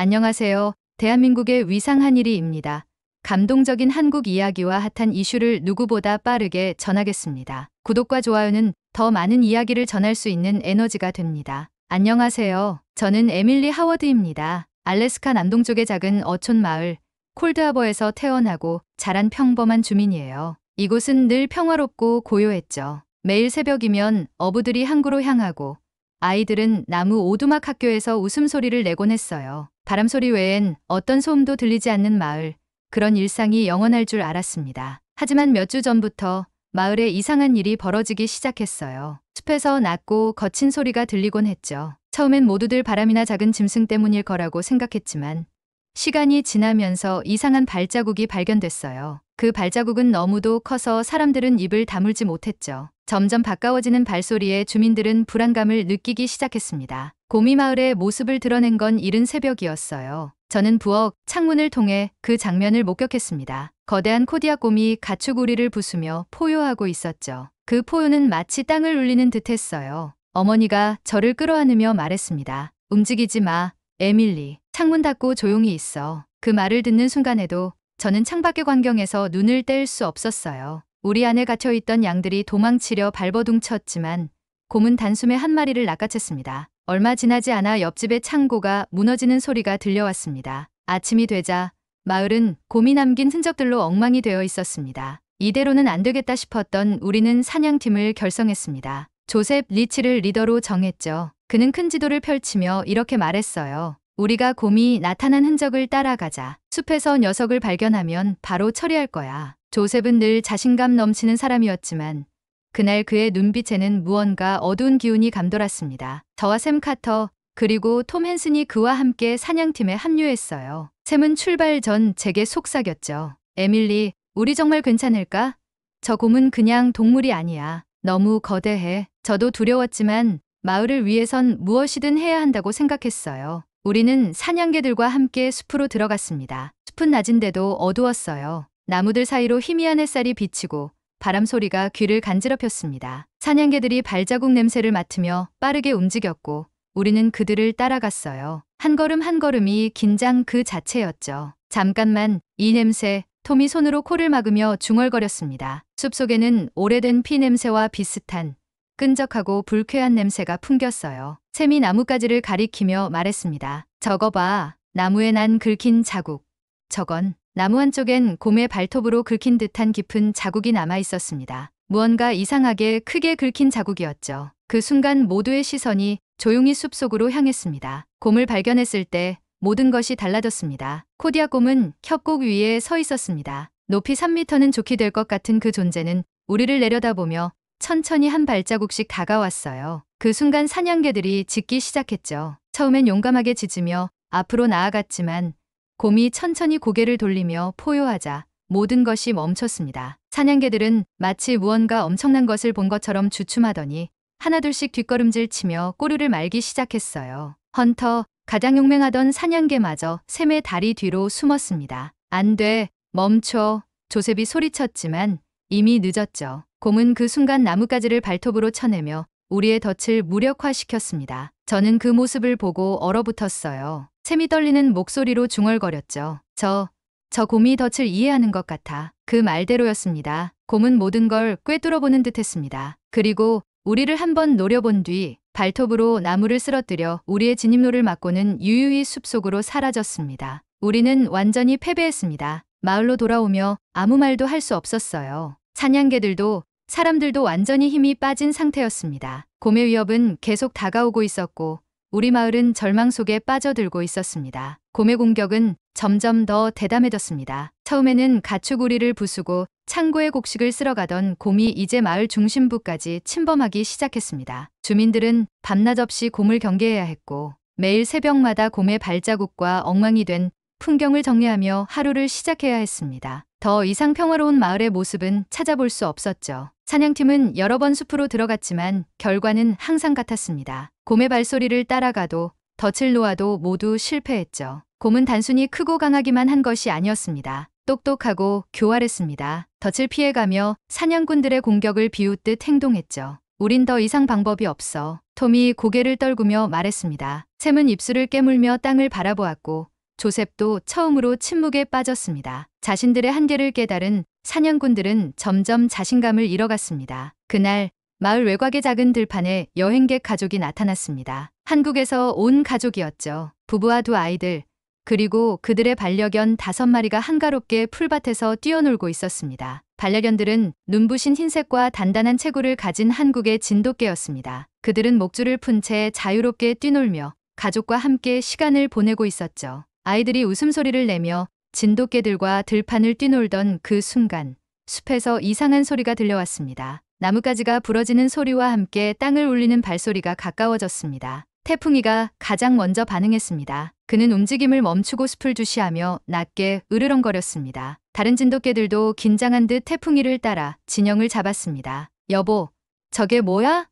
안녕하세요. 대한민국의 위상 한일이입니다. 감동적인 한국 이야기와 핫한 이슈를 누구보다 빠르게 전하겠습니다. 구독과 좋아요는 더 많은 이야기를 전할 수 있는 에너지가 됩니다. 안녕하세요. 저는 에밀리 하워드입니다. 알래스카 남동쪽의 작은 어촌 마을 콜드하버에서 태어나고 자란 평범한 주민이에요. 이곳은 늘 평화롭고 고요했죠. 매일 새벽이면 어부들이 항구로 향하고 아이들은 나무 오두막 학교에서 웃음소리를 내곤 했어요. 바람소리 외엔 어떤 소음도 들리지 않는 마을, 그런 일상이 영원할 줄 알았습니다. 하지만 몇 주 전부터 마을에 이상한 일이 벌어지기 시작했어요. 숲에서 낮고 거친 소리가 들리곤 했죠. 처음엔 모두들 바람이나 작은 짐승 때문일 거라고 생각했지만 시간이 지나면서 이상한 발자국이 발견됐어요. 그 발자국은 너무도 커서 사람들은 입을 다물지 못했죠. 점점 가까워지는 발소리에 주민들은 불안감을 느끼기 시작했습니다. 곰이 마을의 모습을 드러낸 건 이른 새벽이었어요. 저는 부엌 창문을 통해 그 장면을 목격했습니다. 거대한 코디악 곰이 가축우리를 부수며 포효하고 있었죠. 그 포효는 마치 땅을 울리는 듯했어요. 어머니가 저를 끌어안으며 말했습니다. 움직이지 마, 에밀리. 창문 닫고 조용히 있어. 그 말을 듣는 순간에도 저는 창밖의 광경에서 눈을 뗄 수 없었어요. 우리 안에 갇혀있던 양들이 도망치려 발버둥 쳤지만 곰은 단숨에 한 마리를 낚아챘습니다. 얼마 지나지 않아 옆집의 창고가 무너지는 소리가 들려왔습니다. 아침이 되자 마을은 곰이 남긴 흔적들로 엉망이 되어 있었습니다. 이대로는 안 되겠다 싶었던 우리는 사냥팀을 결성했습니다. 조셉 리치를 리더로 정했죠. 그는 큰 지도를 펼치며 이렇게 말했어요. 우리가 곰이 나타난 흔적을 따라가자. 숲에서 녀석을 발견하면 바로 처리할 거야. 조셉은 늘 자신감 넘치는 사람이었지만 그날 그의 눈빛에는 무언가 어두운 기운이 감돌았습니다. 저와 샘 카터 그리고 톰 헨슨이 그와 함께 사냥팀에 합류했어요. 샘은 출발 전 제게 속삭였죠. 에밀리, 우리 정말 괜찮을까? 저 곰은 그냥 동물이 아니야. 너무 거대해. 저도 두려웠지만 마을을 위해선 무엇이든 해야 한다고 생각했어요. 우리는 사냥개들과 함께 숲으로 들어갔습니다. 숲은 낮인데도 어두웠어요. 나무들 사이로 희미한 햇살이 비치고 바람 소리가 귀를 간지럽혔습니다. 사냥개들이 발자국 냄새를 맡으며 빠르게 움직였고 우리는 그들을 따라갔어요. 한 걸음 한 걸음이 긴장 그 자체였죠. 잠깐만, 이 냄새. 톰이 손으로 코를 막으며 중얼거렸습니다. 숲속에는 오래된 피 냄새와 비슷한 끈적하고 불쾌한 냄새가 풍겼어요. 샘이 나뭇가지를 가리키며 말했습니다. 저거 봐. 나무에 난 긁힌 자국. 저건 나무 한쪽엔 곰의 발톱으로 긁힌 듯한 깊은 자국이 남아 있었습니다. 무언가 이상하게 크게 긁힌 자국이었죠. 그 순간 모두의 시선이 조용히 숲속으로 향했습니다. 곰을 발견했을 때 모든 것이 달라졌습니다. 코디악 곰은 협곡 위에 서 있었습니다. 높이 3m는 좋게 될 것 같은 그 존재는 우리를 내려다보며 천천히 한 발자국씩 다가왔어요. 그 순간 사냥개들이 짖기 시작했죠. 처음엔 용감하게 짖으며 앞으로 나아갔지만 곰이 천천히 고개를 돌리며 포효하자 모든 것이 멈췄습니다. 사냥개들은 마치 무언가 엄청난 것을 본 것처럼 주춤하더니 하나둘씩 뒷걸음질 치며 꼬리를 말기 시작했어요. 헌터, 가장 용맹하던 사냥개마저 샘의 다리 뒤로 숨었습니다. 안 돼, 멈춰. 조셉이 소리쳤지만 이미 늦었죠. 곰은 그 순간 나뭇가지를 발톱으로 쳐내며 우리의 덫을 무력화시켰습니다. 저는 그 모습을 보고 얼어붙었어요. 샘이 떨리는 목소리로 중얼거렸죠. 저 곰이 덫을 이해하는 것 같아. 그 말대로였습니다. 곰은 모든 걸 꿰뚫어보는 듯했습니다. 그리고 우리를 한번 노려본 뒤 발톱으로 나무를 쓰러뜨려 우리의 진입로를 막고는 유유히 숲속으로 사라졌습니다. 우리는 완전히 패배했습니다. 마을로 돌아오며 아무 말도 할 수 없었어요. 사냥개들도 사람들도 완전히 힘이 빠진 상태였습니다. 곰의 위협은 계속 다가오고 있었고 우리 마을은 절망 속에 빠져들고 있었습니다. 곰의 공격은 점점 더 대담해졌습니다. 처음에는 가축우리를 부수고 창고의 곡식을 쓸어가던 곰이 이제 마을 중심부까지 침범하기 시작했습니다. 주민들은 밤낮 없이 곰을 경계해야 했고 매일 새벽마다 곰의 발자국과 엉망이 된 풍경을 정리하며 하루를 시작해야 했습니다. 더 이상 평화로운 마을의 모습은 찾아볼 수 없었죠. 사냥팀은 여러 번 숲으로 들어갔지만 결과는 항상 같았습니다. 곰의 발소리를 따라가도 덫을 놓아도 모두 실패했죠. 곰은 단순히 크고 강하기만 한 것이 아니었습니다. 똑똑하고 교활했습니다. 덫을 피해가며 사냥꾼들의 공격을 비웃듯 행동했죠. 우린 더 이상 방법이 없어. 톰이 고개를 떨구며 말했습니다. 샘은 입술을 깨물며 땅을 바라보았고 조셉도 처음으로 침묵에 빠졌습니다. 자신들의 한계를 깨달은 사냥꾼들은 점점 자신감을 잃어갔습니다. 그날 마을 외곽의 작은 들판에 여행객 가족이 나타났습니다. 한국에서 온 가족이었죠. 부부와 두 아이들, 그리고 그들의 반려견 5마리가 한가롭게 풀밭에서 뛰어놀고 있었습니다. 반려견들은 눈부신 흰색과 단단한 체구를 가진 한국의 진돗개였습니다. 그들은 목줄을 푼 채 자유롭게 뛰놀며 가족과 함께 시간을 보내고 있었죠. 아이들이 웃음소리를 내며 진돗개들과 들판을 뛰놀던 그 순간 숲에서 이상한 소리가 들려왔습니다. 나뭇가지가 부러지는 소리와 함께 땅을 울리는 발소리가 가까워졌습니다. 태풍이가 가장 먼저 반응했습니다. 그는 움직임을 멈추고 숲을 주시하며 낮게 으르렁거렸습니다. 다른 진돗개들도 긴장한 듯 태풍이를 따라 진영을 잡았습니다. 여보, 저게 뭐야?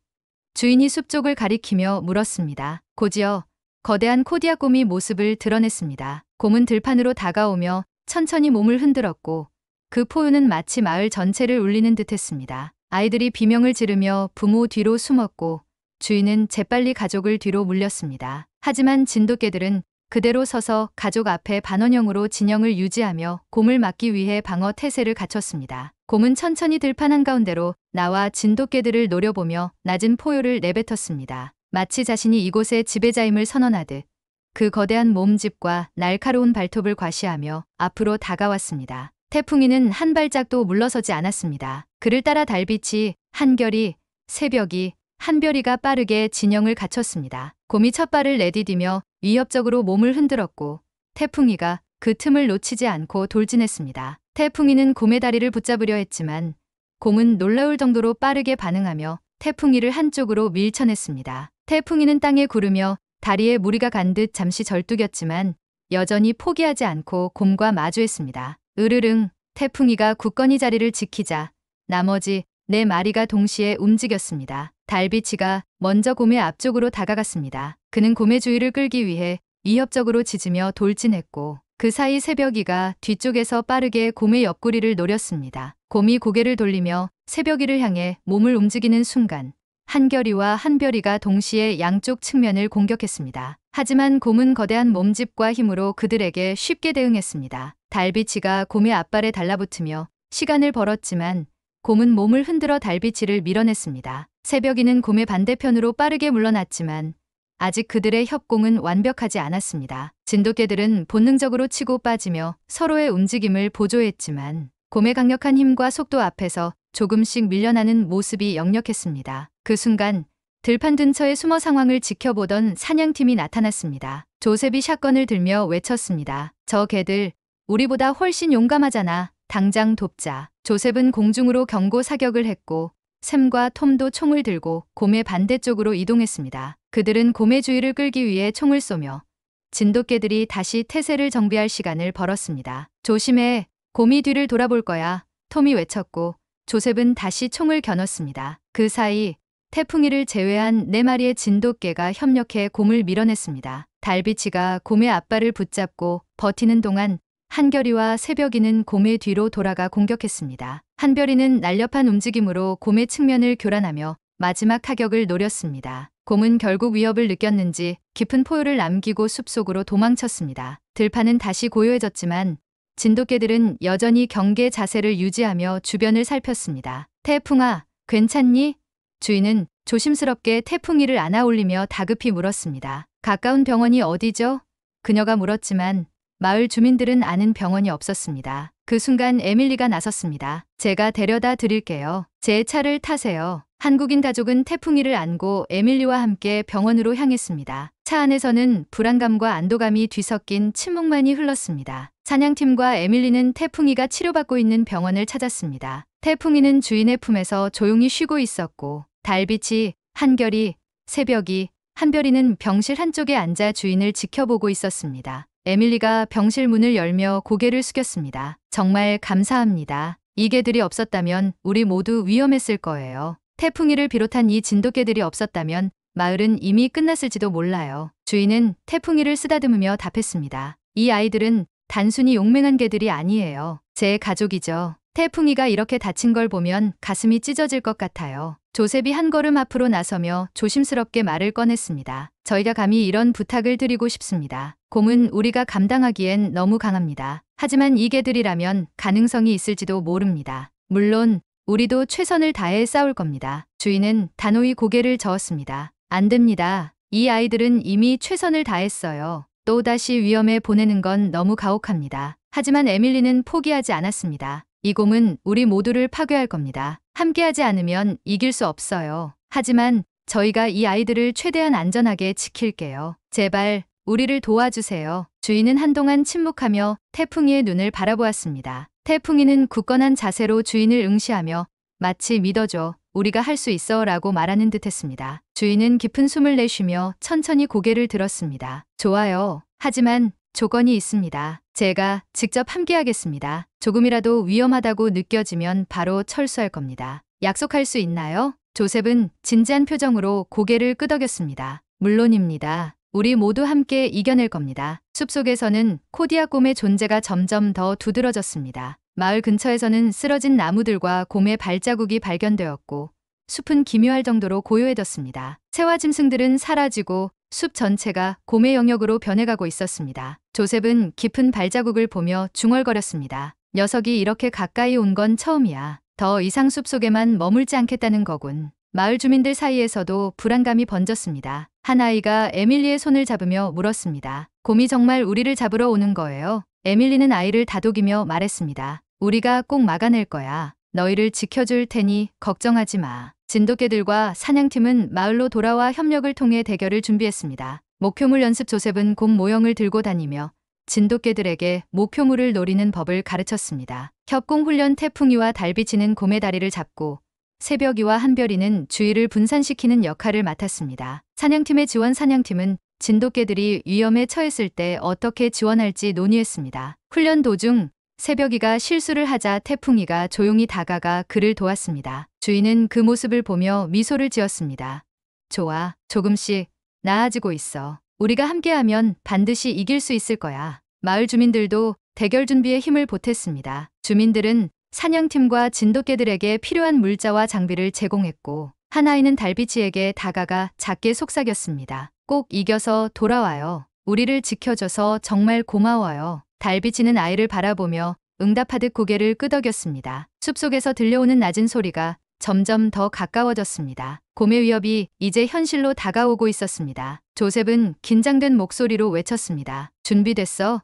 주인이 숲 쪽을 가리키며 물었습니다. 고지여, 거대한 코디아 곰이 모습을 드러냈습니다. 곰은 들판으로 다가오며 천천히 몸을 흔들었고 그 포효는 마치 마을 전체를 울리는 듯했습니다. 아이들이 비명을 지르며 부모 뒤로 숨었고 주인은 재빨리 가족을 뒤로 물렸습니다. 하지만 진돗개들은 그대로 서서 가족 앞에 반원형으로 진영을 유지하며 곰을 막기 위해 방어 태세를 갖췄습니다. 곰은 천천히 들판 한가운데로 나와 진돗개들을 노려보며 낮은 포효를 내뱉었습니다. 마치 자신이 이곳의 지배자임을 선언하듯 그 거대한 몸집과 날카로운 발톱을 과시하며 앞으로 다가왔습니다. 태풍이는 한 발짝도 물러서지 않았습니다. 그를 따라 달빛이, 한결이, 새벽이, 한별이가 빠르게 진영을 갖췄습니다. 곰이 첫 발을 내디디며 위협적으로 몸을 흔들었고 태풍이가 그 틈을 놓치지 않고 돌진했습니다. 태풍이는 곰의 다리를 붙잡으려 했지만 곰은 놀라울 정도로 빠르게 반응하며 태풍이를 한쪽으로 밀쳐냈습니다. 태풍이는 땅에 구르며 다리에 무리가 간 듯 잠시 절뚝였지만 여전히 포기하지 않고 곰과 마주했습니다. 으르릉, 태풍이가 굳건히 자리를 지키자 나머지 4마리가 동시에 움직였습니다. 달비치가 먼저 곰의 앞쪽으로 다가갔습니다. 그는 곰의 주의를 끌기 위해 위협적으로 짖으며 돌진했고 그 사이 새벽이가 뒤쪽에서 빠르게 곰의 옆구리를 노렸습니다. 곰이 고개를 돌리며 새벽이를 향해 몸을 움직이는 순간 한결이와 한별이가 동시에 양쪽 측면을 공격했습니다. 하지만 곰은 거대한 몸집과 힘으로 그들에게 쉽게 대응했습니다. 달비치가 곰의 앞발에 달라붙으며 시간을 벌었지만 곰은 몸을 흔들어 달비치를 밀어냈습니다. 새벽이는 곰의 반대편으로 빠르게 물러났지만 아직 그들의 협공은 완벽하지 않았습니다. 진돗개들은 본능적으로 치고 빠지며 서로의 움직임을 보조했지만 곰의 강력한 힘과 속도 앞에서 조금씩 밀려나는 모습이 역력했습니다. 그 순간 들판 근처에 숨어 상황을 지켜보던 사냥팀이 나타났습니다. 조셉이 샷건을 들며 외쳤습니다. 저 개들 우리보다 훨씬 용감하잖아. 당장 돕자. 조셉은 공중으로 경고 사격을 했고 샘과 톰도 총을 들고 곰의 반대쪽으로 이동했습니다. 그들은 곰의 주의를 끌기 위해 총을 쏘며 진돗개들이 다시 태세를 정비할 시간을 벌었습니다. 조심해. 곰이 뒤를 돌아볼 거야. 톰이 외쳤고 조셉은 다시 총을 겨눴습니다. 그 사이 태풍이를 제외한 4마리의 진돗개가 협력해 곰을 밀어냈습니다. 달비치가 곰의 앞발을 붙잡고 버티는 동안 한결이와 새벽이는 곰의 뒤로 돌아가 공격했습니다. 한별이는 날렵한 움직임으로 곰의 측면을 교란하며 마지막 타격을 노렸습니다. 곰은 결국 위협을 느꼈는지 깊은 포효를 남기고 숲속으로 도망쳤습니다. 들판은 다시 고요해졌지만 진돗개들은 여전히 경계 자세를 유지하며 주변을 살폈습니다. 태풍아, 괜찮니? 주인은 조심스럽게 태풍이를 안아올리며 다급히 물었습니다. 가까운 병원이 어디죠? 그녀가 물었지만 마을 주민들은 아는 병원이 없었습니다. 그 순간 에밀리가 나섰습니다. 제가 데려다 드릴게요. 제 차를 타세요. 한국인 가족은 태풍이를 안고 에밀리와 함께 병원으로 향했습니다. 차 안에서는 불안감과 안도감이 뒤섞인 침묵만이 흘렀습니다. 사냥팀과 에밀리는 태풍이가 치료받고 있는 병원을 찾았습니다. 태풍이는 주인의 품에서 조용히 쉬고 있었고 달빛이, 한결이, 새벽이, 한별이는 병실 한쪽에 앉아 주인을 지켜보고 있었습니다. 에밀리가 병실 문을 열며 고개를 숙였습니다. 정말 감사합니다. 이 개들이 없었다면 우리 모두 위험했을 거예요. 태풍이를 비롯한 이 진돗개들이 없었다면 마을은 이미 끝났을지도 몰라요. 주인은 태풍이를 쓰다듬으며 답했습니다. 이 아이들은 단순히 용맹한 개들이 아니에요. 제 가족이죠. 태풍이가 이렇게 다친 걸 보면 가슴이 찢어질 것 같아요. 조셉이 한 걸음 앞으로 나서며 조심스럽게 말을 꺼냈습니다. 저희가 감히 이런 부탁을 드리고 싶습니다. 곰은 우리가 감당하기엔 너무 강합니다. 하지만 이 개들이라면 가능성이 있을지도 모릅니다. 물론 우리도 최선을 다해 싸울 겁니다. 주인은 단호히 고개를 저었습니다. 안 됩니다. 이 아이들은 이미 최선을 다했어요. 또다시 위험에 보내는 건 너무 가혹합니다. 하지만 에밀리는 포기하지 않았습니다. 이 곰은 우리 모두를 파괴할 겁니다. 함께하지 않으면 이길 수 없어요. 하지만 저희가 이 아이들을 최대한 안전하게 지킬게요. 제발 우리를 도와주세요. 주인은 한동안 침묵하며 태풍이의 눈을 바라보았습니다. 태풍이는 굳건한 자세로 주인을 응시하며 마치 믿어줘, 우리가 할 수 있어 라고 말하는 듯 했습니다. 주인은 깊은 숨을 내쉬며 천천히 고개를 들었습니다. 좋아요. 하지만 조건이 있습니다. 제가 직접 함께하겠습니다. 조금이라도 위험하다고 느껴지면 바로 철수할 겁니다. 약속할 수 있나요? 조셉은 진지한 표정으로 고개를 끄덕였습니다. 물론입니다. 우리 모두 함께 이겨낼 겁니다. 숲속에서는 코디아 곰의 존재가 점점 더 두드러졌습니다. 마을 근처에서는 쓰러진 나무들과 곰의 발자국이 발견되었고 숲은 기묘할 정도로 고요해졌습니다. 새와 짐승들은 사라지고 숲 전체가 곰의 영역으로 변해가고 있었습니다. 조셉은 깊은 발자국을 보며 중얼거렸습니다. 녀석이 이렇게 가까이 온 건 처음이야. 더 이상 숲속에만 머물지 않겠다는 거군. 마을 주민들 사이에서도 불안감이 번졌습니다. 한 아이가 에밀리의 손을 잡으며 물었습니다. 곰이 정말 우리를 잡으러 오는 거예요? 에밀리는 아이를 다독이며 말했습니다. 우리가 꼭 막아낼 거야. 너희를 지켜줄 테니 걱정하지 마. 진돗개들과 사냥팀은 마을로 돌아와 협력을 통해 대결을 준비했습니다. 목표물 연습. 조셉은 곰 모형을 들고 다니며 진돗개들에게 목표물을 노리는 법을 가르쳤습니다. 협공 훈련. 태풍이와 달비치는 곰의 다리를 잡고 새벽이와 한별이는 주의를 분산시키는 역할을 맡았습니다. 사냥팀의 지원. 사냥팀은 진돗개들이 위험에 처했을 때 어떻게 지원할지 논의했습니다. 훈련 도중 새벽이가 실수를 하자 태풍이가 조용히 다가가 그를 도왔습니다. 주인은 그 모습을 보며 미소를 지었습니다. 좋아, 조금씩 나아지고 있어. 우리가 함께하면 반드시 이길 수 있을 거야. 마을 주민들도 대결 준비에 힘을 보탰습니다. 주민들은 사냥팀과 진돗개들에게 필요한 물자와 장비를 제공했고 한 아이는 달비치에게 다가가 작게 속삭였습니다. 꼭 이겨서 돌아와요. 우리를 지켜줘서 정말 고마워요. 달비치는 아이를 바라보며 응답하듯 고개를 끄덕였습니다. 숲속에서 들려오는 낮은 소리가 점점 더 가까워졌습니다. 곰의 위협이 이제 현실로 다가오고 있었습니다. 조셉은 긴장된 목소리로 외쳤습니다. 준비됐어?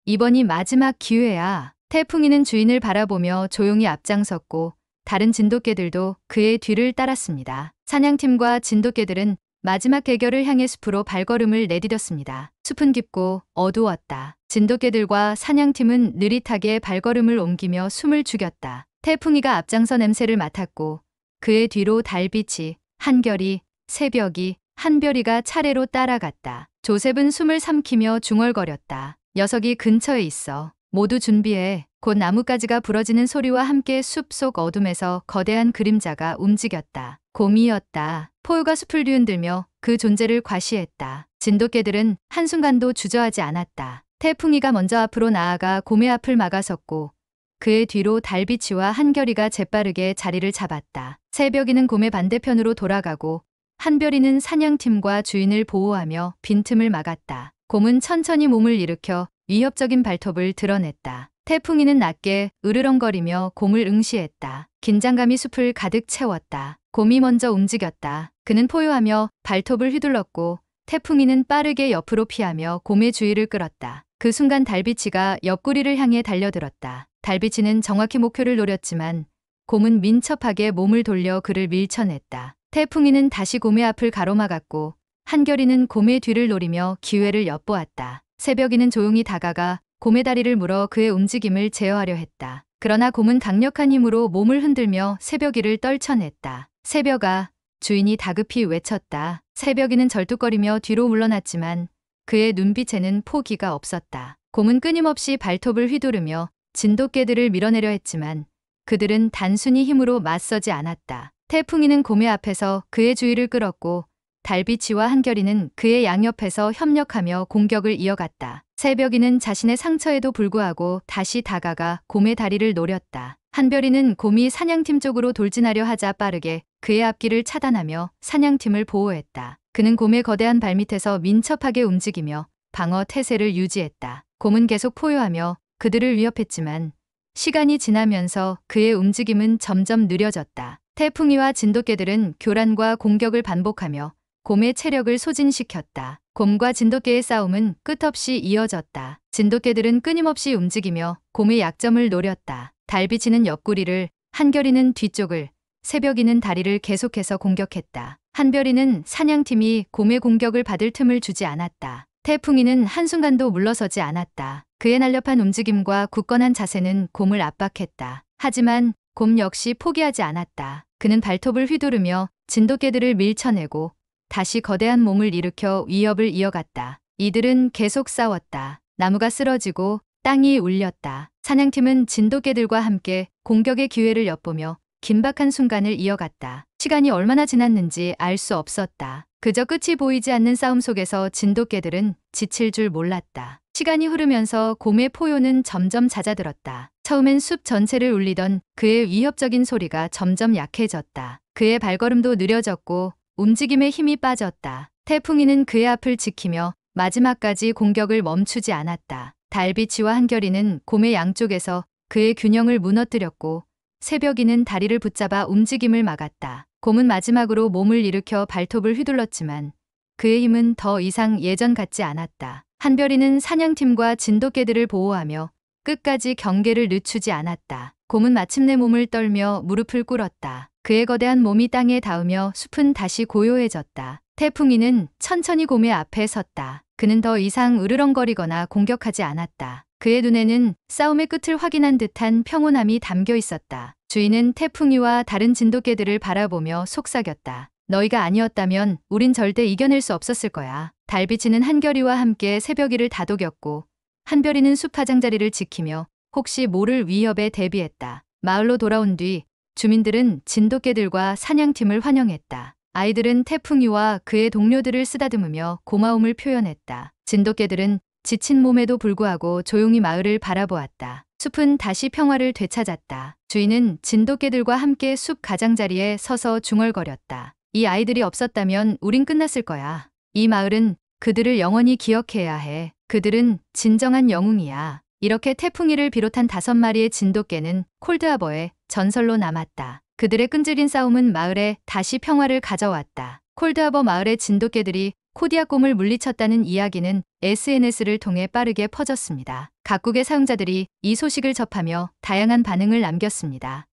이번이 마지막 기회야. 태풍이는 주인을 바라보며 조용히 앞장섰고 다른 진돗개들도 그의 뒤를 따랐습니다. 사냥팀과 진돗개들은 마지막 대결을 향해 숲으로 발걸음을 내디뎠습니다. 숲은 깊고 어두웠다. 진돗개들과 사냥팀은 느릿하게 발걸음을 옮기며 숨을 죽였다. 태풍이가 앞장서 냄새를 맡았고 그의 뒤로 달빛이, 한결이, 새벽이, 한별이가 차례로 따라갔다. 조셉은 숨을 삼키며 중얼거렸다. 녀석이 근처에 있어. 모두 준비해. 곧 나뭇가지가 부러지는 소리와 함께 숲속 어둠에서 거대한 그림자가 움직였다. 곰이었다. 포유가 숲을 뒤흔들며 그 존재를 과시했다. 진돗개들은 한순간도 주저하지 않았다. 태풍이가 먼저 앞으로 나아가 곰의 앞을 막아섰고 그의 뒤로 달비치와 한결이가 재빠르게 자리를 잡았다. 새벽이는 곰의 반대편으로 돌아가고 한별이는 사냥팀과 주인을 보호하며 빈틈을 막았다. 곰은 천천히 몸을 일으켜 위협적인 발톱을 드러냈다. 태풍이는 낮게 으르렁거리며 곰을 응시했다. 긴장감이 숲을 가득 채웠다. 곰이 먼저 움직였다. 그는 포효하며 발톱을 휘둘렀고 태풍이는 빠르게 옆으로 피하며 곰의 주의를 끌었다. 그 순간 달비치가 옆구리를 향해 달려들었다. 달비치는 정확히 목표를 노렸지만 곰은 민첩하게 몸을 돌려 그를 밀쳐냈다. 태풍이는 다시 곰의 앞을 가로막았고 한결이는 곰의 뒤를 노리며 기회를 엿보았다. 새벽이는 조용히 다가가 곰의 다리를 물어 그의 움직임을 제어하려 했다. 그러나 곰은 강력한 힘으로 몸을 흔들며 새벽이를 떨쳐냈다. 새벽아, 주인이 다급히 외쳤다. 새벽이는 절뚝거리며 뒤로 물러났지만 그의 눈빛에는 포기가 없었다. 곰은 끊임없이 발톱을 휘두르며 진돗개들을 밀어내려 했지만 그들은 단순히 힘으로 맞서지 않았다. 태풍이는 곰의 앞에서 그의 주의를 끌었고 달비치와 한결이는 그의 양옆에서 협력하며 공격을 이어갔다. 새벽이는 자신의 상처에도 불구하고 다시 다가가 곰의 다리를 노렸다. 한별이는 곰이 사냥팀 쪽으로 돌진하려 하자 빠르게 그의 앞길을 차단하며 사냥팀을 보호했다. 그는 곰의 거대한 발밑에서 민첩하게 움직이며 방어 태세를 유지했다. 곰은 계속 포효하며 그들을 위협했지만 시간이 지나면서 그의 움직임은 점점 느려졌다. 태풍이와 진돗개들은 교란과 공격을 반복하며 곰의 체력을 소진시켰다. 곰과 진돗개의 싸움은 끝없이 이어졌다. 진돗개들은 끊임없이 움직이며 곰의 약점을 노렸다. 달비치는 옆구리를, 한결이는 뒤쪽을, 새벽이는 다리를 계속해서 공격했다. 한별이는 사냥팀이 곰의 공격을 받을 틈을 주지 않았다. 태풍이는 한순간도 물러서지 않았다. 그의 날렵한 움직임과 굳건한 자세는 곰을 압박했다. 하지만 곰 역시 포기하지 않았다. 그는 발톱을 휘두르며 진돗개들을 밀쳐내고 다시 거대한 몸을 일으켜 위협을 이어갔다. 이들은 계속 싸웠다. 나무가 쓰러지고 땅이 울렸다. 사냥팀은 진돗개들과 함께 공격의 기회를 엿보며 긴박한 순간을 이어갔다. 시간이 얼마나 지났는지 알 수 없었다. 그저 끝이 보이지 않는 싸움 속에서 진돗개들은 지칠 줄 몰랐다. 시간이 흐르면서 곰의 포효는 점점 잦아들었다. 처음엔 숲 전체를 울리던 그의 위협적인 소리가 점점 약해졌다. 그의 발걸음도 느려졌고 움직임에 힘이 빠졌다. 태풍이는 그의 앞을 지키며 마지막까지 공격을 멈추지 않았다. 달비치와 한결이는 곰의 양쪽에서 그의 균형을 무너뜨렸고 새벽이는 다리를 붙잡아 움직임을 막았다. 곰은 마지막으로 몸을 일으켜 발톱을 휘둘렀지만 그의 힘은 더 이상 예전 같지 않았다. 한별이는 사냥팀과 진돗개들을 보호하며 끝까지 경계를 늦추지 않았다. 곰은 마침내 몸을 떨며 무릎을 꿇었다. 그의 거대한 몸이 땅에 닿으며 숲은 다시 고요해졌다. 태풍이는 천천히 곰의 앞에 섰다. 그는 더 이상 으르렁거리거나 공격하지 않았다. 그의 눈에는 싸움의 끝을 확인한 듯한 평온함이 담겨 있었다. 주인은 태풍이와 다른 진돗개들을 바라보며 속삭였다. 너희가 아니었다면 우린 절대 이겨낼 수 없었을 거야. 달비치는 한결이와 함께 새벽이를 다독였고 한별이는 숲 화장자리를 지키며 혹시 모를 위협에 대비했다. 마을로 돌아온 뒤 주민들은 진돗개들과 사냥팀을 환영했다. 아이들은 태풍이와 그의 동료들을 쓰다듬으며 고마움을 표현했다. 진돗개들은 지친 몸에도 불구하고 조용히 마을을 바라보았다. 숲은 다시 평화를 되찾았다. 주인은 진돗개들과 함께 숲 가장자리에 서서 중얼거렸다. 이 아이들이 없었다면 우린 끝났을 거야. 이 마을은 그들을 영원히 기억해야 해. 그들은 진정한 영웅이야. 이렇게 태풍이를 비롯한 5마리의 진돗개는 콜드하버의 전설로 남았다. 그들의 끈질긴 싸움은 마을에 다시 평화를 가져왔다. 콜드하버 마을의 진돗개들이 코디아곰을 물리쳤다는 이야기는 SNS를 통해 빠르게 퍼졌습니다. 각국의 사용자들이 이 소식을 접하며 다양한 반응을 남겼습니다.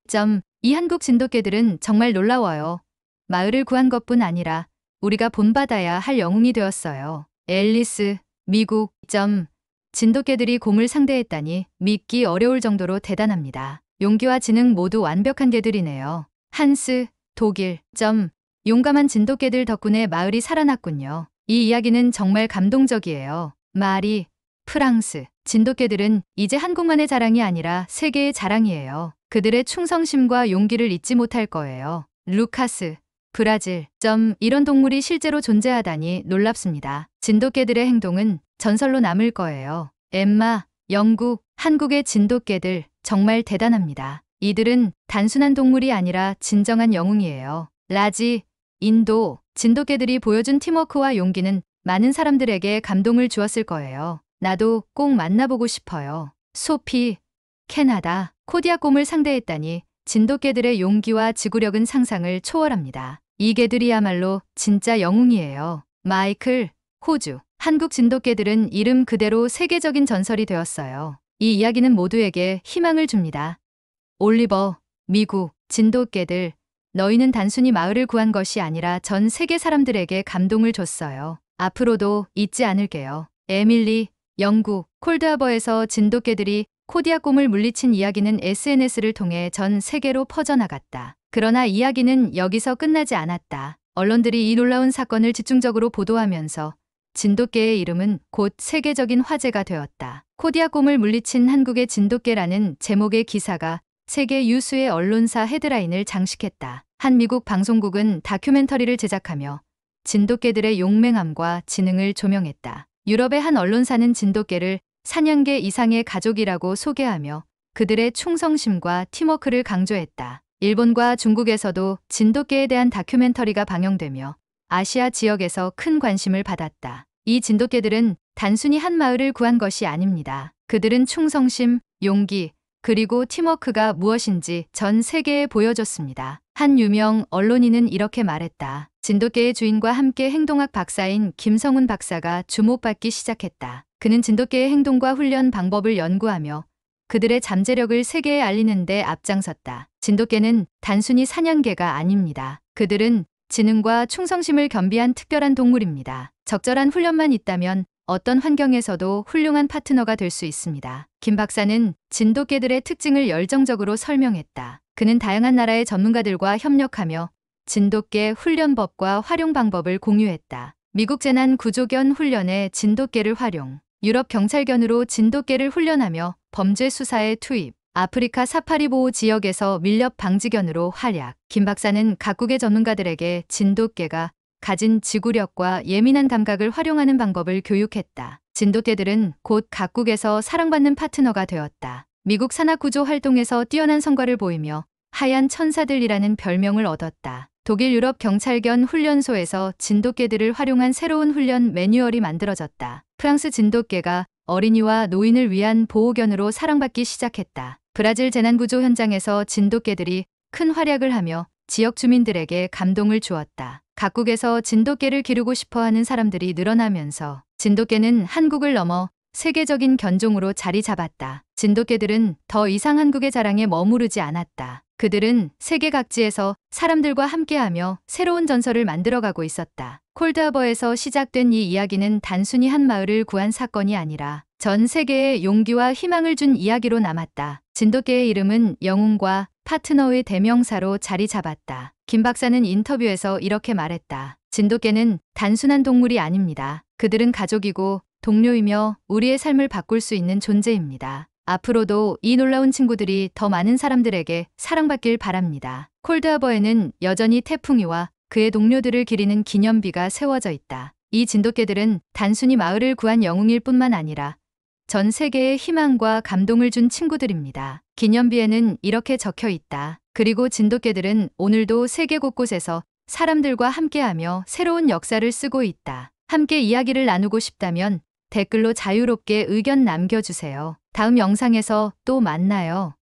이 한국 진돗개들은 정말 놀라워요. 마을을 구한 것뿐 아니라 우리가 본받아야 할 영웅이 되었어요. 앨리스, 미국. 진돗개들이 곰을 상대했다니 믿기 어려울 정도로 대단합니다. 용기와 지능 모두 완벽한 개들이네요. 한스, 독일. 용감한 진돗개들 덕분에 마을이 살아났군요. 이 이야기는 정말 감동적이에요. 마리, 프랑스. 진돗개들은 이제 한국만의 자랑이 아니라 세계의 자랑이에요. 그들의 충성심과 용기를 잊지 못할 거예요. 루카스, 브라질. 이런 동물이 실제로 존재하다니 놀랍습니다. 진돗개들의 행동은 전설로 남을 거예요. 엠마, 영국. 한국의 진돗개들 정말 대단합니다. 이들은 단순한 동물이 아니라 진정한 영웅이에요. 라지, 인도. 진돗개들이 보여준 팀워크와 용기는 많은 사람들에게 감동을 주었을 거예요. 나도 꼭 만나보고 싶어요. 소피, 캐나다. 코디아곰을 상대했다니 진돗개들의 용기와 지구력은 상상을 초월합니다. 이 개들이야말로 진짜 영웅이에요. 마이클, 호주. 한국 진돗개들은 이름 그대로 세계적인 전설이 되었어요. 이 이야기는 모두에게 희망을 줍니다. 올리버, 미국. 진돗개들. 너희는 단순히 마을을 구한 것이 아니라 전 세계 사람들에게 감동을 줬어요. 앞으로도 잊지 않을게요. 에밀리, 영국. 콜드하버에서 진돗개들이 코디아곰을 물리친 이야기는 SNS를 통해 전 세계로 퍼져나갔다. 그러나 이야기는 여기서 끝나지 않았다. 언론들이 이 놀라운 사건을 집중적으로 보도하면서 진돗개의 이름은 곧 세계적인 화제가 되었다. 코디아곰을 물리친 한국의 진돗개라는 제목의 기사가 세계 유수의 언론사 헤드라인을 장식했다. 한 미국 방송국은 다큐멘터리를 제작하며 진돗개들의 용맹함과 지능을 조명했다. 유럽의 한 언론사는 진돗개를 사냥개 이상의 가족이라고 소개하며 그들의 충성심과 팀워크를 강조했다. 일본과 중국에서도 진돗개에 대한 다큐멘터리가 방영되며 아시아 지역에서 큰 관심을 받았다. 이 진돗개들은 단순히 한 마을을 구한 것이 아닙니다. 그들은 충성심, 용기, 그리고 팀워크가 무엇인지 전 세계에 보여줬습니다. 한 유명 언론인은 이렇게 말했다. 진돗개의 주인과 함께 행동학 박사인 김성훈 박사가 주목받기 시작했다. 그는 진돗개의 행동과 훈련 방법을 연구하며 그들의 잠재력을 세계에 알리는 데 앞장섰다. 진돗개는 단순히 사냥개가 아닙니다. 그들은 지능과 충성심을 겸비한 특별한 동물입니다. 적절한 훈련만 있다면 어떤 환경에서도 훌륭한 파트너가 될 수 있습니다. 김 박사는 진돗개들의 특징을 열정적으로 설명했다. 그는 다양한 나라의 전문가들과 협력하며 진돗개 훈련법과 활용 방법을 공유했다. 미국 재난구조견 훈련에 진돗개를 활용, 유럽 경찰견으로 진돗개를 훈련하며 범죄 수사에 투입, 아프리카 사파리 보호 지역에서 밀렵 방지견으로 활약. 김 박사는 각국의 전문가들에게 진돗개가 가진 지구력과 예민한 감각을 활용하는 방법을 교육했다. 진돗개들은 곧 각국에서 사랑받는 파트너가 되었다. 미국 산악구조 활동에서 뛰어난 성과를 보이며 하얀 천사들이라는 별명을 얻었다. 독일 유럽 경찰견 훈련소에서 진돗개들을 활용한 새로운 훈련 매뉴얼이 만들어졌다. 프랑스 진돗개가 어린이와 노인을 위한 보호견으로 사랑받기 시작했다. 브라질 재난구조 현장에서 진돗개들이 큰 활약을 하며 지역 주민들에게 감동을 주었다. 각국에서 진돗개를 기르고 싶어하는 사람들이 늘어나면서 진돗개는 한국을 넘어 세계적인 견종으로 자리 잡았다. 진돗개들은 더 이상 한국의 자랑에 머무르지 않았다. 그들은 세계 각지에서 사람들과 함께하며 새로운 전설을 만들어가고 있었다. 콜드하버에서 시작된 이 이야기는 단순히 한 마을을 구한 사건이 아니라 전 세계에 용기와 희망을 준 이야기로 남았다. 진돗개의 이름은 영웅과 파트너의 대명사로 자리 잡았다. 김 박사는 인터뷰에서 이렇게 말했다. 진돗개는 단순한 동물이 아닙니다. 그들은 가족이고 동료이며 우리의 삶을 바꿀 수 있는 존재입니다. 앞으로도 이 놀라운 친구들이 더 많은 사람들에게 사랑받길 바랍니다. 콜드하버에는 여전히 태풍이와 그의 동료들을 기리는 기념비가 세워져 있다. 이 진돗개들은 단순히 마을을 구한 영웅일 뿐만 아니라 전 세계에 희망과 감동을 준 친구들입니다. 기념비에는 이렇게 적혀 있다. 그리고 진돗개들은 오늘도 세계 곳곳에서 사람들과 함께하며 새로운 역사를 쓰고 있다. 함께 이야기를 나누고 싶다면 댓글로 자유롭게 의견 남겨주세요. 다음 영상에서 또 만나요.